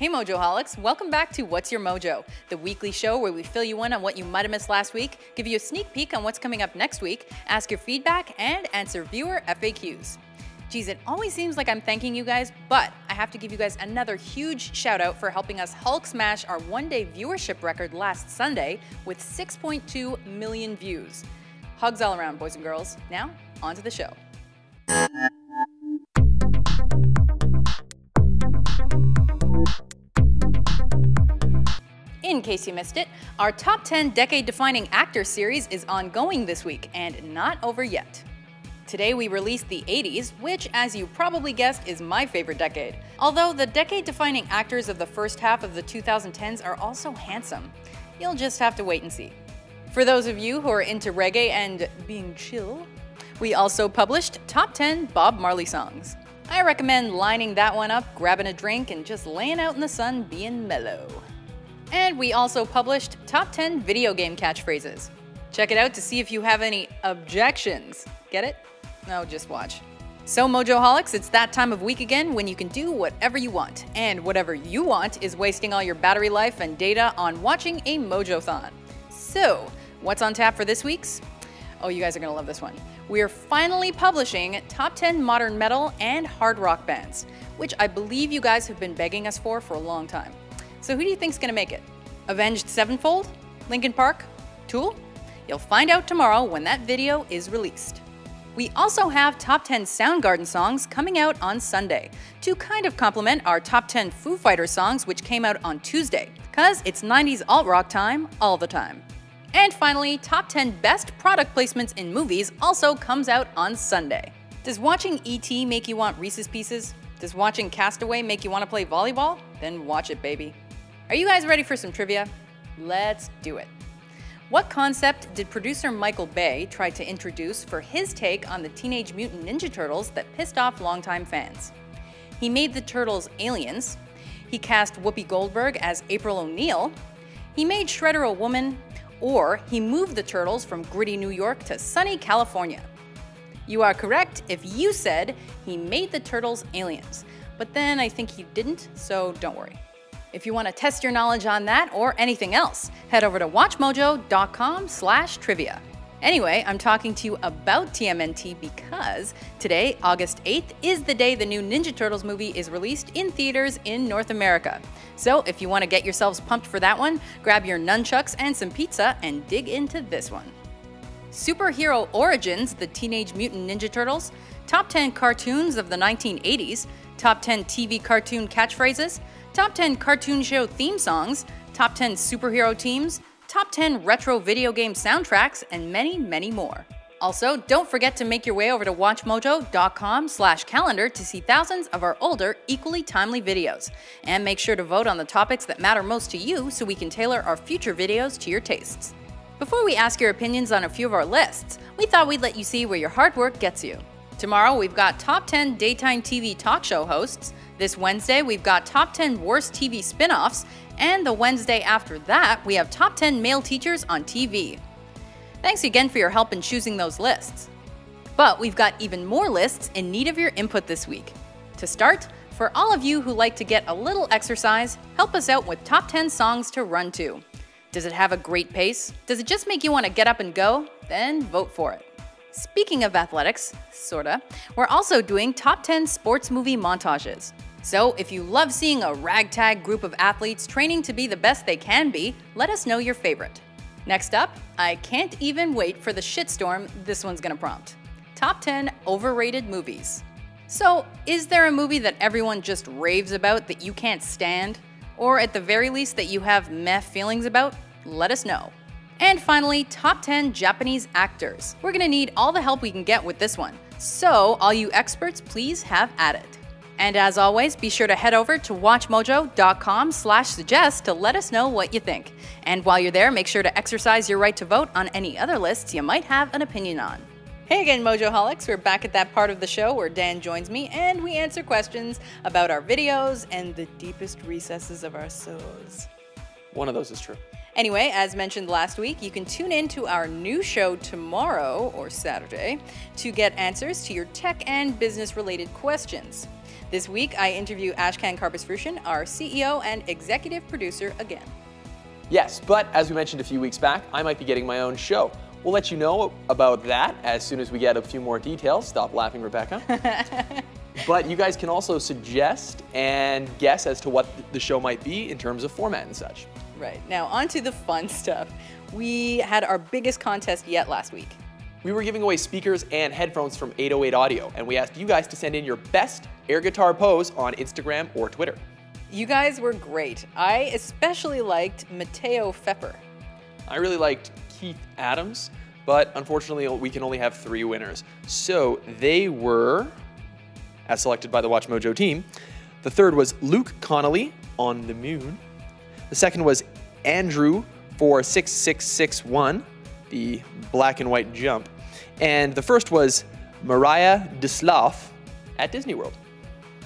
Hey Mojoholics, welcome back to What's Your Mojo, the weekly show where we fill you in on what you might have missed last week, give you a sneak peek on what's coming up next week, ask your feedback, and answer viewer FAQs. Geez, it always seems like I'm thanking you guys, but I have to give you guys another huge shout out for helping us Hulk smash our one-day viewership record last Sunday with 6.2 million views. Hugs all around, boys and girls. Now, on to the show. In case you missed it, our Top 10 Decade-Defining Actor series is ongoing this week and not over yet. Today we released the 80s, which, as you probably guessed, is my favorite decade. Although the decade-defining actors of the first half of the 2010s are also handsome. You'll just have to wait and see. For those of you who are into reggae and being chill, we also published Top 10 Bob Marley songs. I recommend lining that one up, grabbing a drink, and just laying out in the sun being mellow. And we also published Top 10 Video Game Catchphrases. Check it out to see if you have any objections. Get it? No, just watch. So Mojoholics, it's that time of week again when you can do whatever you want. And whatever you want is wasting all your battery life and data on watching a Mojothon. So, what's on tap for this week's? Oh, you guys are gonna love this one. We're finally publishing Top 10 Modern Metal and Hard Rock Bands, which I believe you guys have been begging us for a long time. So who do you think's gonna make it? Avenged Sevenfold? Linkin Park? Tool? You'll find out tomorrow when that video is released. We also have Top 10 Soundgarden songs coming out on Sunday to kind of complement our Top 10 Foo Fighters songs which came out on Tuesday, cause it's 90s alt-rock time all the time. And finally, Top 10 Best Product Placements in Movies also comes out on Sunday. Does watching E.T. make you want Reese's Pieces? Does watching Castaway make you want to play volleyball? Then watch it, baby. Are you guys ready for some trivia? Let's do it. What concept did producer Michael Bay try to introduce for his take on the Teenage Mutant Ninja Turtles that pissed off longtime fans? He made the Turtles aliens, he cast Whoopi Goldberg as April O'Neil, he made Shredder a woman, or he moved the Turtles from gritty New York to sunny California. You are correct if you said he made the Turtles aliens, but then I think he didn't, so don't worry. If you want to test your knowledge on that or anything else, head over to WatchMojo.com/trivia. Anyway, I'm talking to you about TMNT because today, August 8th, is the day the new Ninja Turtles movie is released in theaters in North America. So if you want to get yourselves pumped for that one, grab your nunchucks and some pizza and dig into this one. Superhero Origins, the Teenage Mutant Ninja Turtles, Top 10 Cartoons of the 1980s, Top 10 TV Cartoon Catchphrases, Top 10 Cartoon Show Theme Songs, Top 10 Superhero Teams, Top 10 Retro Video Game Soundtracks, and many, many more. Also, don't forget to make your way over to WatchMojo.com/calendar to see thousands of our older, equally timely videos. And make sure to vote on the topics that matter most to you so we can tailor our future videos to your tastes. Before we ask your opinions on a few of our lists, we thought we'd let you see where your hard work gets you. Tomorrow, we've got Top 10 Daytime TV Talk Show Hosts. This Wednesday, we've got Top 10 Worst TV Spinoffs. And the Wednesday after that, we have Top 10 Male Teachers on TV. Thanks again for your help in choosing those lists. But we've got even more lists in need of your input this week. To start, for all of you who like to get a little exercise, help us out with Top 10 songs to run to. Does it have a great pace? Does it just make you want to get up and go? Then vote for it. Speaking of athletics, sorta, we're also doing Top 10 Sports Movie Montages. So if you love seeing a ragtag group of athletes training to be the best they can be, let us know your favorite. Next up, I can't even wait for the shitstorm this one's gonna prompt. Top 10 Overrated Movies. So, is there a movie that everyone just raves about that you can't stand? Or at the very least that you have meh feelings about? Let us know. And finally, Top 10 Japanese Actors. We're gonna need all the help we can get with this one. So, all you experts, please have at it. And as always, be sure to head over to WatchMojo.com/suggest to let us know what you think. And while you're there, make sure to exercise your right to vote on any other lists you might have an opinion on. Hey again, Mojoholics. We're back at that part of the show where Dan joins me and we answer questions about our videos and the deepest recesses of our souls. One of those is true. Anyway, as mentioned last week, you can tune in to our new show tomorrow, or Saturday, to get answers to your tech and business-related questions. This week, I interview Ashkan Karpus-Frushin, our CEO and executive producer again. Yes, but as we mentioned a few weeks back, I might be getting my own show. We'll let you know about that as soon as we get a few more details. Stop laughing, Rebecca. But you guys can also suggest and guess as to what the show might be in terms of format and such. Right, now on to the fun stuff. We had our biggest contest yet last week. We were giving away speakers and headphones from 808 Audio, and we asked you guys to send in your best air guitar pose on Instagram or Twitter. You guys were great. I especially liked Matteo Fepper. I really liked Keith Adams, but unfortunately we can only have 3 winners. So they were, as selected by the WatchMojo team, the third was Luke Connolly on the moon. The second was Andrew for 6661, the black and white jump. And the first was Mariah Deslav at Disney World.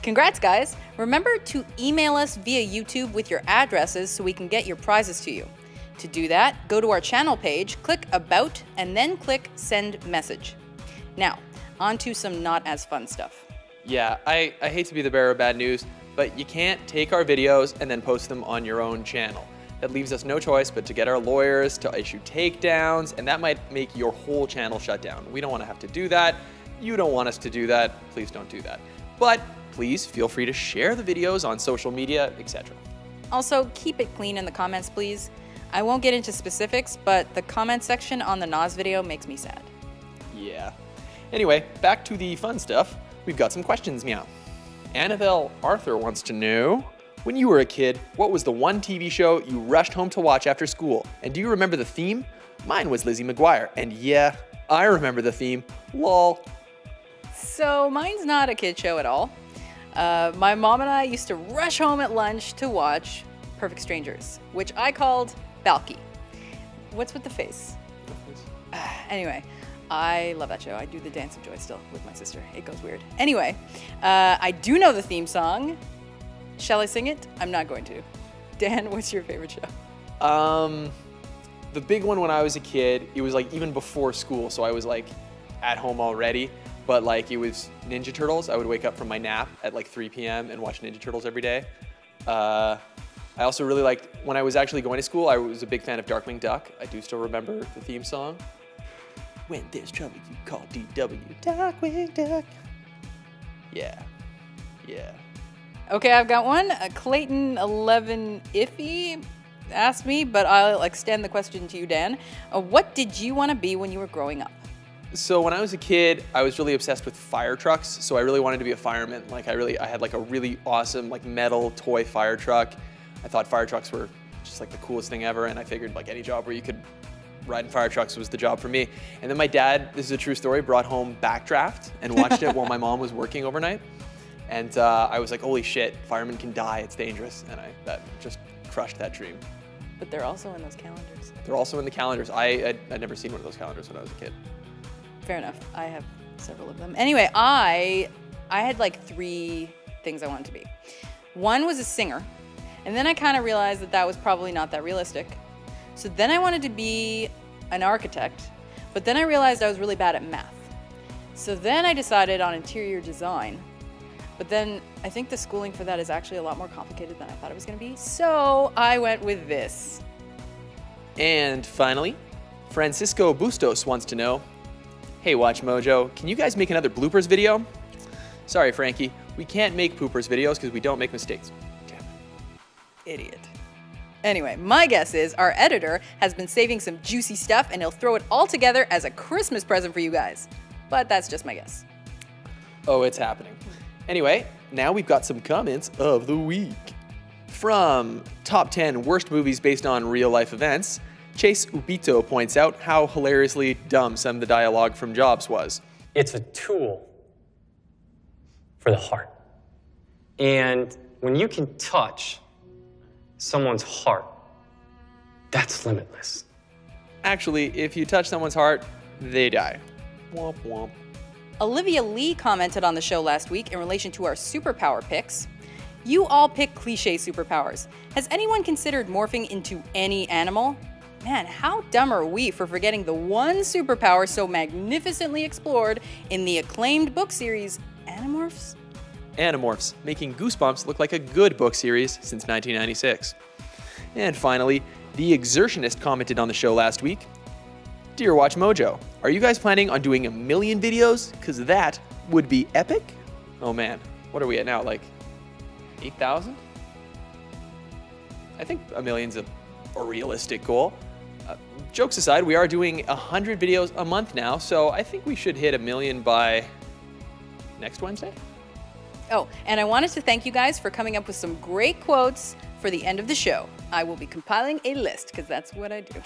Congrats, guys. Remember to email us via YouTube with your addresses so we can get your prizes to you. To do that, go to our channel page, click About, and then click Send Message. Now, on to some not as fun stuff. Yeah, I hate to be the bearer of bad news, but you can't take our videos and then post them on your own channel. That leaves us no choice but to get our lawyers to issue takedowns, and that might make your whole channel shut down. We don't want to have to do that. You don't want us to do that. Please don't do that. But please feel free to share the videos on social media, etc. Also, keep it clean in the comments, please. I won't get into specifics, but the comment section on the Nas video makes me sad. Yeah. Anyway, back to the fun stuff. We've got some questions, meow. Annabelle Arthur wants to know, when you were a kid, what was the one TV show you rushed home to watch after school? And do you remember the theme? Mine was Lizzie McGuire. And yeah, I remember the theme. Lol. So mine's not a kid show at all. My mom and I used to rush home at lunch to watch Perfect Strangers, which I called Balky. What's with the face? Anyway, I love that show. I do the Dance of Joy still with my sister. It goes weird. Anyway, I do know the theme song. Shall I sing it? I'm not going to. Dan, what's your favorite show? The big one when I was a kid, it was like even before school, so I was like at home already, but like it was Ninja Turtles. I would wake up from my nap at like 3 p.m. and watch Ninja Turtles every day. I also really liked, when I was actually going to school, I was a big fan of Darkwing Duck. I do still remember the theme song. When there's trouble, you call DW. Darkwing Duck. Yeah. Yeah. Okay, I've got one. Clayton 11 Iffy asked me, but I'll extend the question to you, Dan. What did you want to be when you were growing up? So when I was a kid, I was really obsessed with fire trucks. So I really wanted to be a fireman. Like I had like a really awesome like metal toy fire truck. I thought fire trucks were just like the coolest thing ever. And I figured like any job where you could ride in fire trucks was the job for me. And then my dad, this is a true story, brought home Backdraft and watched it while my mom was working overnight. And I was like, holy shit, firemen can die, it's dangerous. And that just crushed that dream. But they're also in those calendars. They're also in the calendars. I'd never seen one of those calendars when I was a kid. Fair enough. I have several of them. Anyway, I had like 3 things I wanted to be. One was a singer. And then I kind of realized that was probably not that realistic. So then I wanted to be an architect. But then I realized I was really bad at math. So then I decided on interior design. But then I think the schooling for that is actually a lot more complicated than I thought it was going to be. So I went with this. And finally, Francisco Bustos wants to know, hey WatchMojo, can you guys make another bloopers video? Sorry, Frankie, we can't make poopers videos because we don't make mistakes. Damn it. Idiot. Anyway, my guess is our editor has been saving some juicy stuff and he'll throw it all together as a Christmas present for you guys. But that's just my guess. Oh, it's happening. Anyway, now we've got some comments of the week. From Top 10 Worst Movies Based on Real-Life Events, ChaseUbito points out how hilariously dumb some of the dialogue from Jobs was. It's a tool for the heart. And when you can touch someone's heart, that's limitless. Actually, if you touch someone's heart, they die. Womp womp. Olivia Lee commented on the show last week in relation to our superpower picks. You all pick cliche superpowers. Has anyone considered morphing into any animal? Man, how dumb are we for forgetting the one superpower so magnificently explored in the acclaimed book series, Animorphs? Animorphs, making Goosebumps look like a good book series since 1996. And finally, TheExertionist commented on the show last week. Dear WatchMojo, are you guys planning on doing 1 million videos? Because that would be epic? Oh man, what are we at now, like 8,000? I think 1 million's a realistic goal. Jokes aside, we are doing 100 videos a month now, so I think we should hit 1 million by next Wednesday. Oh, and I wanted to thank you guys for coming up with some great quotes for the end of the show. I will be compiling a list, because that's what I do.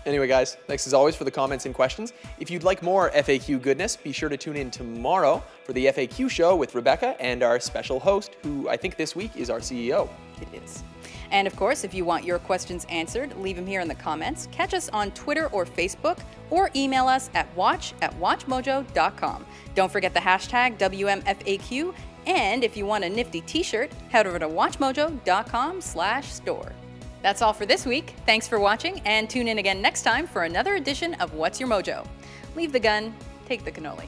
Anyway, guys, thanks as always for the comments and questions. If you'd like more FAQ goodness, be sure to tune in tomorrow for the FAQ show with Rebecca and our special host, who I think this week is our CEO. It is. And of course, if you want your questions answered, leave them here in the comments. Catch us on Twitter or Facebook, or email us at watch@WatchMojo.com. Don't forget the hashtag WMFAQ. And if you want a nifty t-shirt, head over to WatchMojo.com/store. That's all for this week. Thanks for watching, and tune in again next time for another edition of What's Your Mojo? Leave the gun, take the cannoli.